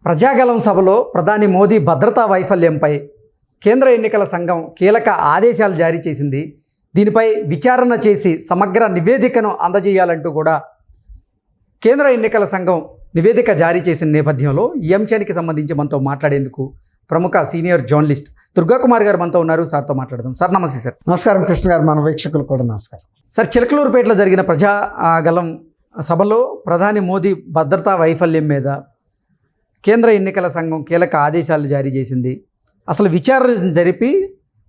ప్రజాగలం సభలో ప్రధాని మోదీ భద్రతా వైఫల్యంపై కేంద్ర ఎన్నికల సంఘం కీలక ఆదేశాలు జారీ చేసింది. దీనిపై విచారణ చేసి సమగ్ర నివేదికను అందజేయాలంటూ కూడా కేంద్ర ఎన్నికల సంఘం నివేదిక జారీ చేసిన నేపథ్యంలో ఈ అంశానికి సంబంధించి మనతో మాట్లాడేందుకు ప్రముఖ సీనియర్ జర్నలిస్ట్ దుర్గాకుమార్ గారు మనతో ఉన్నారు. సార్తో మాట్లాడదాం. సార్ నమస్తే. సార్ నమస్కారం కృష్ణ గారు, మన వీక్షకులు కూడా నమస్కారం. సార్, చిలకలూరుపేటలో జరిగిన ప్రజాగలం సభలో ప్రధాని మోదీ భద్రతా వైఫల్యం మీద కేంద్ర ఎన్నికల సంఘం కీలక ఆదేశాలు జారీ చేసింది. అసలు విచారణ జరిపి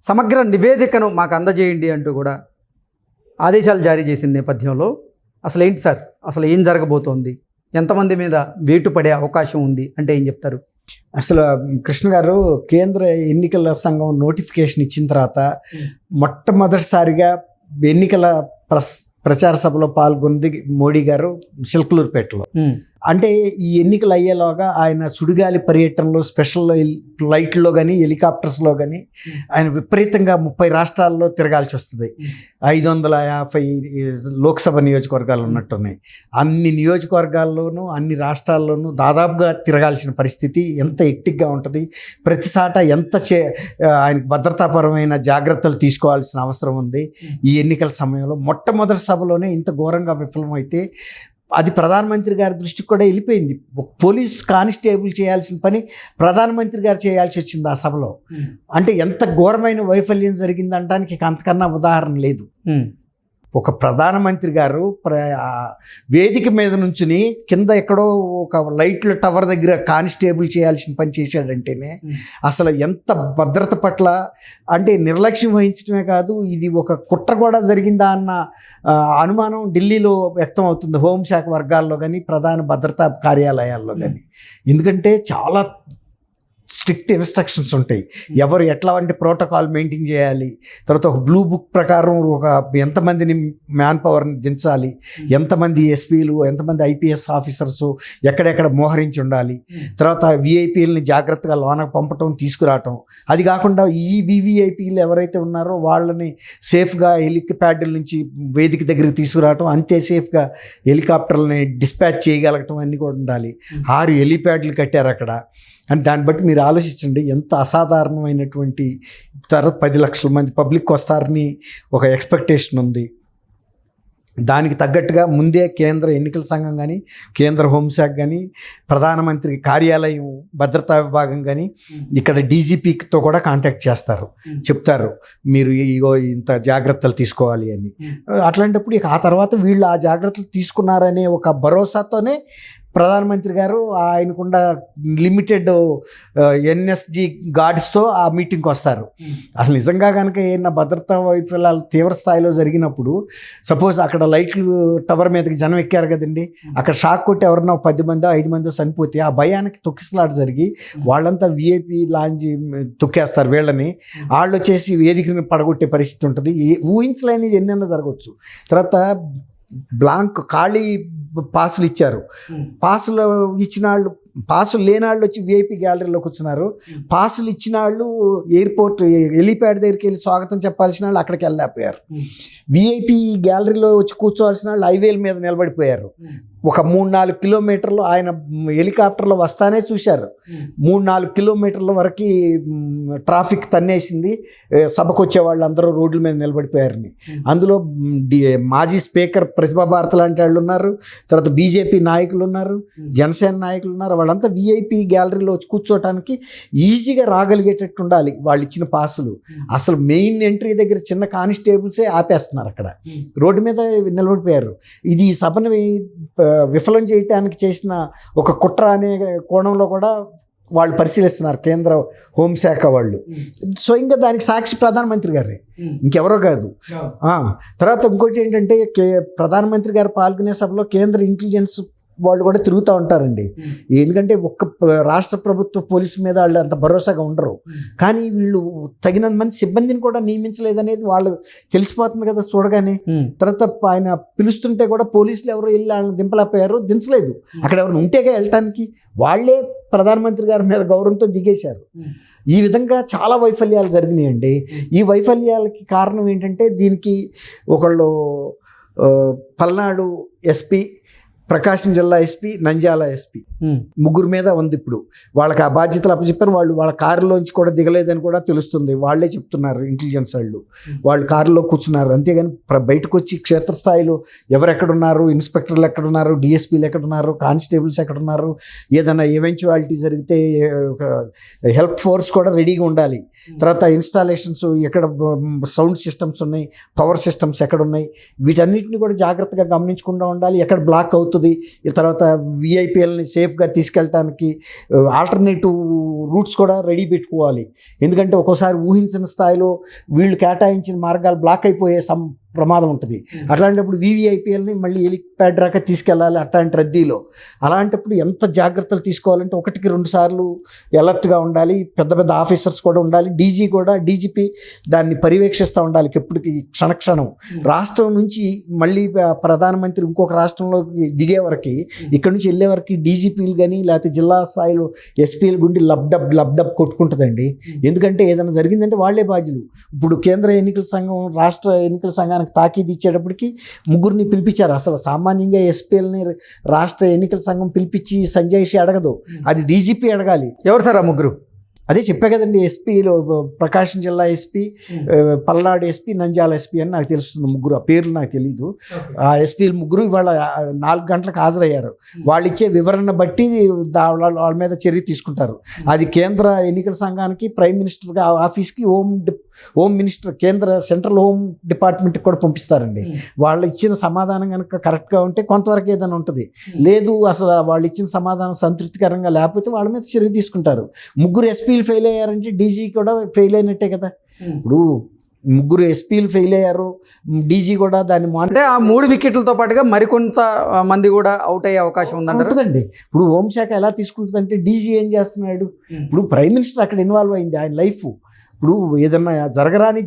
సమగ్ర నివేదికను మాకు అందజేయండి అంటూ కూడా ఆదేశాలు జారీ చేసిన నేపథ్యంలో అసలు ఏంటి సార్, అసలు ఏం జరగబోతోంది, ఎంతమంది మీద వేటు పడే అవకాశం ఉంది అంటే ఏం చెప్తారు? అసలు కృష్ణ గారు, కేంద్ర ఎన్నికల సంఘం నోటిఫికేషన్ ఇచ్చిన తర్వాత మొట్టమొదటిసారిగా ఎన్నికల ప్రచార సభలో పాల్గొంది మోడీ గారు చిలకలూరుపేటలో. అంటే ఈ ఎన్నికలు అయ్యేలాగా ఆయన సుడిగాలి పర్యటనలో స్పెషల్ ఫ్లైట్లో కానీ హెలికాప్టర్స్లో కానీ ఆయన విపరీతంగా 30 రాష్ట్రాల్లో తిరగాల్సి వస్తుంది. 550 లోక్సభ నియోజకవర్గాలు ఉన్నట్టున్నాయి. అన్ని నియోజకవర్గాల్లోనూ అన్ని రాష్ట్రాల్లోనూ దాదాపుగా తిరగాల్సిన పరిస్థితి. ఎంత ఎక్టిక్గా ఉంటుంది, ప్రతిసాట ఎంత ఆయనకు భద్రతాపరమైన జాగ్రత్తలు తీసుకోవాల్సిన అవసరం ఉంది. ఈ ఎన్నికల సమయంలో మొట్టమొదటి సభలోనే ఇంత ఘోరంగా విఫలమైతే అది ప్రధానమంత్రి గారి దృష్టికి కూడా వెళ్ళిపోయింది. పోలీస్ కానిస్టేబుల్ చేయాల్సిన పని ప్రధానమంత్రి గారు చేయాల్సి వచ్చింది ఆ సభలో. అంటే ఎంత ఘోరమైన వైఫల్యం జరిగిందంటానికి అంతకన్నా ఉదాహరణ లేదు. ఒక ప్రధానమంత్రి గారు వేదిక మీద నుంచుని కింద ఎక్కడో ఒక లైట్ల టవర్ దగ్గర కానిస్టేబుల్ చేయాల్సిన పని చేశాడంటేనే అసలు ఎంత భద్రత పట్ల అంటే నిర్లక్ష్యం వహించడమే కాదు, ఇది ఒక కుట్ర కూడా జరిగిందా అన్న అనుమానం ఢిల్లీలో వ్యక్తం అవుతుంది, హోంశాఖ వర్గాల్లో కానీ ప్రధాన భద్రతా కార్యాలయాల్లో కానీ. ఎందుకంటే చాలా స్ట్రిక్ట్ ఇన్స్ట్రక్షన్స్ ఉంటాయి, ఎవరు ఎట్లాంటి ప్రోటోకాల్ మెయింటైన్ చేయాలి, తర్వాత ఒక బ్లూ బుక్ ప్రకారం ఒక ఎంతమందిని మ్యాన్ పవర్ని దించాలి, ఎంతమంది ఎస్పీలు ఎంతమంది ఐపీఎస్ ఆఫీసర్స్ ఎక్కడెక్కడ మోహరించి ఉండాలి, తర్వాత విఐపీలని జాగ్రత్తగా లోనకు పంపటం తీసుకురావటం. అది కాకుండా ఈ వివిఐపీలు ఎవరైతే ఉన్నారో వాళ్ళని సేఫ్గా హెలిప్యాడ్ల నుంచి వేదిక దగ్గరికి తీసుకురావటం, అంతే సేఫ్గా హెలికాప్టర్లని డిస్పాచ్ చేయగలగటం అన్నీ కూడా ఉండాలి. 6 హెలిప్యాడ్లు కట్టారు అక్కడ. అని దాన్ని బట్టి మీరు ఆలోచించండి ఎంత అసాధారణమైనటువంటి. తర్వాత 10 లక్షల మంది పబ్లిక్ వస్తారని ఒక ఎక్స్పెక్టేషన్ ఉంది. దానికి తగ్గట్టుగా ముందే కేంద్ర ఎన్నికల సంఘం కానీ కేంద్ర హోంశాఖ కానీ ప్రధానమంత్రి కార్యాలయం భద్రతా విభాగం కానీ ఇక్కడ డీజీపీతో కూడా కాంటాక్ట్ చేస్తారు, చెప్తారు మీరు ఇగో ఇంత జాగ్రత్తలు తీసుకోవాలి అని. అట్లాంటప్పుడు ఇక ఆ తర్వాత వీళ్ళు ఆ జాగ్రత్తలు తీసుకున్నారనే ఒక భరోసాతోనే ప్రధానమంత్రి గారు ఆయనకుండా లిమిటెడ్ ఎన్ఎస్జీ గార్డ్స్తో ఆ మీటింగ్కి వస్తారు. అసలు నిజంగా కనుక ఏమైనా భద్రతా వైఫల్యాలు తీవ్ర స్థాయిలో జరిగినప్పుడు, సపోజ్ అక్కడ లైట్లు టవర్ మీదకి జనం ఎక్కారు కదండి, అక్కడ షాక్ కొట్టి ఎవరన్నా 10 మందో 5 మందో చనిపోతే ఆ భయానికి తొక్కిసలాట జరిగి వాళ్ళంతా విఐపి లాంజ్ తొక్కేస్తారు వీళ్ళని. వాళ్ళు వచ్చేసి వేదికని పడగొట్టే పరిస్థితి ఉంటుంది. ఊహించలేనిది ఎన్నైనా జరగవచ్చు. తర్వాత బ్లాంక్ ఖాళీ పాసులు ఇచ్చారు. పాసులు ఇచ్చిన వాళ్ళు, పాసులు లేని వాళ్ళు వచ్చి విఐపి గ్యాలరీలో కూర్చున్నారు. పాసులు ఇచ్చిన వాళ్ళు ఎయిర్పోర్ట్ హెలిప్యాడ్ దగ్గరికి వెళ్ళి స్వాగతం చెప్పాల్సిన వాళ్ళు అక్కడికి వెళ్ళలేకపోయారు. విఐపి గ్యాలరీలో వచ్చి కూర్చోవాల్సిన వాళ్ళు హైవేల మీద నిలబడిపోయారు. ఒక 3-4 కిలోమీటర్లు ఆయన హెలికాప్టర్లో వస్తానే చూశారు. 3-4 కిలోమీటర్ల వరకు ట్రాఫిక్ తన్నేసింది. సభకు వచ్చే వాళ్ళు అందరూ రోడ్ల మీద నిలబడిపోయారని. అందులో మాజీ స్పీకర్ ప్రతిభా భారతి లాంటి వాళ్ళు ఉన్నారు, తర్వాత బీజేపీ నాయకులు ఉన్నారు, జనసేన నాయకులు ఉన్నారు. వాళ్ళంతా విఐపి గ్యాలరీలో వచ్చి కూర్చోటానికి ఈజీగా రాగలిగేటట్టు ఉండాలి వాళ్ళు ఇచ్చిన పాసులు. అసలు మెయిన్ ఎంట్రీ దగ్గర చిన్న కానిస్టేబుల్సే ఆపేస్తున్నారు, అక్కడ రోడ్డు మీద నిలబడిపోయారు. ఇది ఈ సభని విఫలం చేయటానికి చేసిన ఒక కుట్ర అనే కోణంలో కూడా వాళ్ళు పరిశీలిస్తున్నారు కేంద్ర హోంశాఖ వాళ్ళు. స్వయంగా దానికి సాక్షి ప్రధానమంత్రి గారే, ఇంకెవరో కాదు. తర్వాత ఇంకోటి ఏంటంటే ప్రధానమంత్రి గారు పాల్గొనే సభలో కేంద్ర ఇంటెలిజెన్స్ వాళ్ళు కూడా తిరుగుతూ ఉంటారండి. ఎందుకంటే ఒక్క రాష్ట్ర ప్రభుత్వ పోలీసు మీద వాళ్ళు అంత భరోసాగా ఉండరు. కానీ వీళ్ళు తగినంత మంది సిబ్బందిని కూడా నియమించలేదనేది వాళ్ళు తెలిసిపోతుంది కదా చూడగానే. తర్వాత ఆయన పిలుస్తుంటే కూడా పోలీసులు ఎవరు వెళ్ళి వాళ్ళని దింపలేకపోయారు, దించలేదు. అక్కడ ఎవరు ఉంటేగా వెళ్ళటానికి వాళ్ళే ప్రధానమంత్రి గారి మీద గౌరవంతో దిగేశారు. ఈ విధంగా చాలా వైఫల్యాలు జరిగినాయండి. ఈ వైఫల్యాలకి కారణం ఏంటంటే దీనికి ఒకళ్ళు పల్నాడు ఎస్పీ ప్రకాశం జిల్లా ఎస్పీ, నంద్యాల ఎస్పీ ముగ్గురు మీద ఉంది. ఇప్పుడు వాళ్ళకి ఆ బాధ్యతలు అప్పచెప్పారు. వాళ్ళు వాళ్ళ కారులోంచి కూడా దిగలేదని కూడా తెలుస్తుంది. వాళ్ళే చెప్తున్నారు, ఇంటెలిజెన్స్ వాళ్ళు కారులో కూర్చున్నారు. అంతేగాని బయటకు వచ్చి క్షేత్రస్థాయిలో ఎవరెక్కడున్నారు, ఇన్స్పెక్టర్లు ఎక్కడున్నారు, డిఎస్పీలు ఎక్కడున్నారు, కానిస్టేబుల్స్ ఎక్కడున్నారు, ఏదైనా ఈవెంచువాలిటీ జరిగితే హెల్ప్ ఫోర్స్ కూడా రెడీగా ఉండాలి. తర్వాత ఇన్స్టాలేషన్స్ ఎక్కడ, సౌండ్ సిస్టమ్స్ ఉన్నాయి, పవర్ సిస్టమ్స్ ఎక్కడ ఉన్నాయి, వీటన్నిటిని కూడా జాగ్రత్తగా గమనించకుండా ఉండాలి. ఎక్కడ బ్లాక్ అవుతుంది, ఈ తర్వాత విఐపీఎల్ని సేఫ్గా తీసుకెళ్ళటానికి ఆల్టర్నేటివ్ రూట్స్ కూడా రెడీ పెట్టుకోవాలి. ఎందుకంటే ఒక్కోసారి ఊహించిన స్థాయిలో వీళ్ళు కేటాయించిన మార్గాలు బ్లాక్ అయిపోయే ప్రమాదం ఉంటుంది. అట్లాంటప్పుడు వివిఐపీఎల్ని మళ్ళీ హెలిప్యాడ్ దాకా తీసుకెళ్ళాలి అట్లాంటి రద్దీలో. అలాంటప్పుడు ఎంత జాగ్రత్తలు తీసుకోవాలంటే 1-2 సార్లు అలర్ట్గా ఉండాలి. పెద్ద పెద్ద ఆఫీసర్స్ కూడా ఉండాలి. డీజీపీ దాన్ని పర్యవేక్షిస్తూ ఉండాలి ఎప్పటికీ, క్షణక్షణం. రాష్ట్రం నుంచి మళ్ళీ ప్రధానమంత్రి ఇంకొక రాష్ట్రంలోకి దిగే వరకు, ఇక్కడ నుంచి వెళ్ళే వరకు డీజీపీలు కానీ లేకపోతే జిల్లా స్థాయిలో ఎస్పీల గుండి లబ్డబ్ కొట్టుకుంటుందండి. ఎందుకంటే ఏదైనా జరిగిందంటే వాళ్లే బాధ్యులు. ఇప్పుడు కేంద్ర ఎన్నికల సంఘం రాష్ట్ర ఎన్నికల సంఘానికి తాకీదు ఇచ్చేటప్పటికి ముగ్గురిని పిలిపించారు. అసలు సామాన్యంగా ఎస్పీఎల్ని రాష్ట్ర ఎన్నికల సంఘం పిలిపించి సంజయ్ అడగదు, అది డీజీపీ అడగాలి. ఎవరు సార్ ఆ ముగ్గురు? అదే చెప్పే కదండి, ఎస్పీలో ప్రకాశం జిల్లా SP, Palnadu SP, Nandyal SP అని నాకు తెలుస్తుంది. ముగ్గురు, ఆ పేర్లు నాకు తెలీదు. ఆ ఎస్పీలు ముగ్గురు ఇవాళ 4 గంటలకు హాజరయ్యారు. వాళ్ళు ఇచ్చే వివరణ బట్టి వాళ్ళ మీద చర్య తీసుకుంటారు. అది కేంద్ర ఎన్నికల సంఘానికి, ప్రైమ్ మినిస్టర్ ఆఫీస్కి, హోమ్ మినిస్టర్, కేంద్ర సెంట్రల్ హోమ్ డిపార్ట్మెంట్కి కూడా పంపిస్తారండి. వాళ్ళు ఇచ్చిన సమాధానం కనుక కరెక్ట్గా ఉంటే కొంతవరకు ఏదైనా ఉంటుంది. లేదు అసలు వాళ్ళు ఇచ్చిన సమాధానం సంతృప్తికరంగా లేకపోతే వాళ్ళ మీద చర్య తీసుకుంటారు. ముగ్గురు ఎస్పీలు ఫెయిల్ అయ్యారంటే డీజీ కూడా ఫెయిల్ అయినట్టే కదా. ఇప్పుడు ముగ్గురు ఎస్పీలు ఫెయిల్ అయ్యారు, డీజీ కూడా దాన్ని అంటే ఆ 3 వికెట్లతో పాటుగా మరికొంత మంది కూడా అవుట్ అయ్యే అవకాశం ఉంటుందండి. ఇప్పుడు హోంశాఖ ఎలా తీసుకుంటుందంటే, డీజీ ఏం చేస్తున్నాడు, ఇప్పుడు ప్రైమ్ మినిస్టర్ అక్కడ ఇన్వాల్వ్ అయింది, ఆయన లైఫ్. ఇప్పుడు ఏదన్నా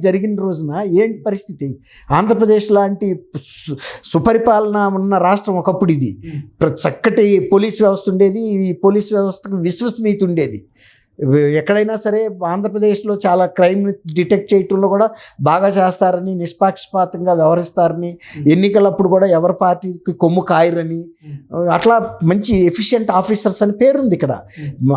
జరిగిన రోజున ఏంటి పరిస్థితి? ఆంధ్రప్రదేశ్ లాంటి సుపరిపాలన ఉన్న రాష్ట్రం ఒకప్పుడు ఇది. చక్కటి పోలీస్ వ్యవస్థ ఉండేది. ఈ పోలీస్ వ్యవస్థకు విశ్వసనీయత ఉండేది. ఎక్కడైనా సరే ఆంధ్రప్రదేశ్లో చాలా క్రైమ్ డిటెక్ట్ చేయటంలో కూడా బాగా చేస్తారని, నిష్పాక్షపాతంగా వ్యవహరిస్తారని, ఎన్నికలప్పుడు కూడా ఎవరి పార్టీకి కొమ్ము కాయరని, అట్లా మంచి ఎఫిషియెంట్ ఆఫీసర్స్ అని పేరుంది ఇక్కడ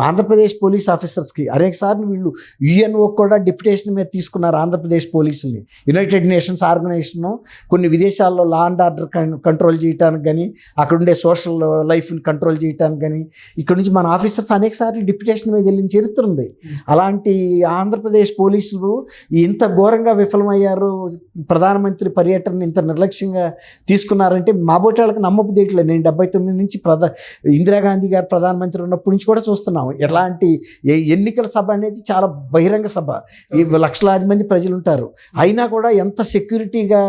ఆంధ్రప్రదేశ్ పోలీస్ ఆఫీసర్స్కి. అనేక సార్లు వీళ్ళు యుఎన్ఓ కూడా డిప్యుటేషన్ మీద తీసుకున్నారు ఆంధ్రప్రదేశ్ పోలీసుల్ని. యునైటెడ్ నేషన్స్ ఆర్గనైజేషన్ కొన్ని విదేశాల్లో లా అండ్ ఆర్డర్ కంట్రోల్ చేయడానికి కానీ, అక్కడ ఉండే సోషల్ లైఫ్ని కంట్రోల్ చేయడానికి కానీ, ఇక్కడ నుంచి మన ఆఫీసర్స్ అనేక సార్లు డిప్యుటేషన్ మీద వెళ్ళిన చరిత్ర ఉంది. అలాంటి ఆంధ్రప్రదేశ్ పోలీసులు ఇంత ఘోరంగా విఫలమయ్యారు, ప్రధానమంత్రి పర్యటన ఇంత నిర్లక్ష్యంగా తీసుకున్నారంటే మాబోటాలకు నమ్మబుదేయట్లేదు. నేను 79 నుంచి ఇందిరాగాంధీ గారు ప్రధానమంత్రి ఉన్నప్పటి నుంచి కూడా చూస్తున్నాం. ఎలాంటి ఎన్నికల సభ అనేది చాలా బహిరంగ సభ, ఈ లక్షలాది మంది ప్రజలు ఉంటారు. అయినా కూడా ఎంత సెక్యూరిటీగా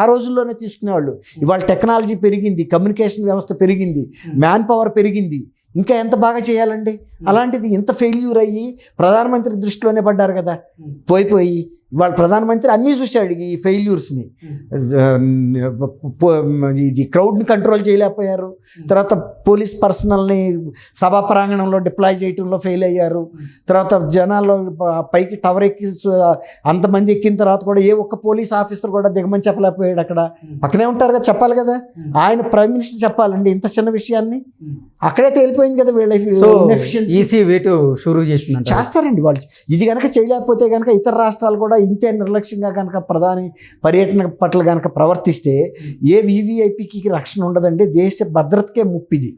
ఆ రోజుల్లోనే తీసుకునేవాళ్ళు. ఇవాళ టెక్నాలజీ పెరిగింది, కమ్యూనికేషన్ వ్యవస్థ పెరిగింది, మ్యాన్ పవర్ పెరిగింది, ఇంకా ఎంత బాగా చేయాలండి. అలాంటిది ఇంత ఫెయిల్యూర్ అయ్యి ప్రధానమంత్రి దృష్టిలోనే పడ్డారు కదా. పోయి వాళ్ళ ప్రధానమంత్రి అన్నీ చూశాడు ఈ ఫెయిల్యూర్స్ని. ఇది క్రౌడ్ని కంట్రోల్ చేయలేకపోయారు. తర్వాత పోలీస్ పర్సనల్ని సభా ప్రాంగణంలో డిప్లాయ్ చేయడంలో ఫెయిల్ అయ్యారు. తర్వాత జనాల్లో పైకి టవర్ ఎక్కి అంతమంది ఎక్కిన తర్వాత కూడా ఏ ఒక్క పోలీస్ ఆఫీసర్ కూడా దిగమని చెప్పలేకపోయాడు. అక్కడ పక్కనే ఉంటారు కదా, చెప్పాలి కదా. ఆయన ప్రైమ్ మినిస్టర్ చెప్పాలండి ఇంత చిన్న విషయాన్ని. అక్కడే తేలిపోయింది కదా వీళ్ళ చేస్తారండి వాళ్ళు. ఇది కనుక చేయలేకపోతే కనుక ఇతర రాష్ట్రాలు కూడా ఇంతే నిర్లక్ష్యంగా కనుక ప్రధాని పర్యటన పట్ల కనుక ప్రవర్తిస్తే ఏ వివిఐపికి రక్షణ ఉండదండి. దేశ భద్రతకే ముప్పిది.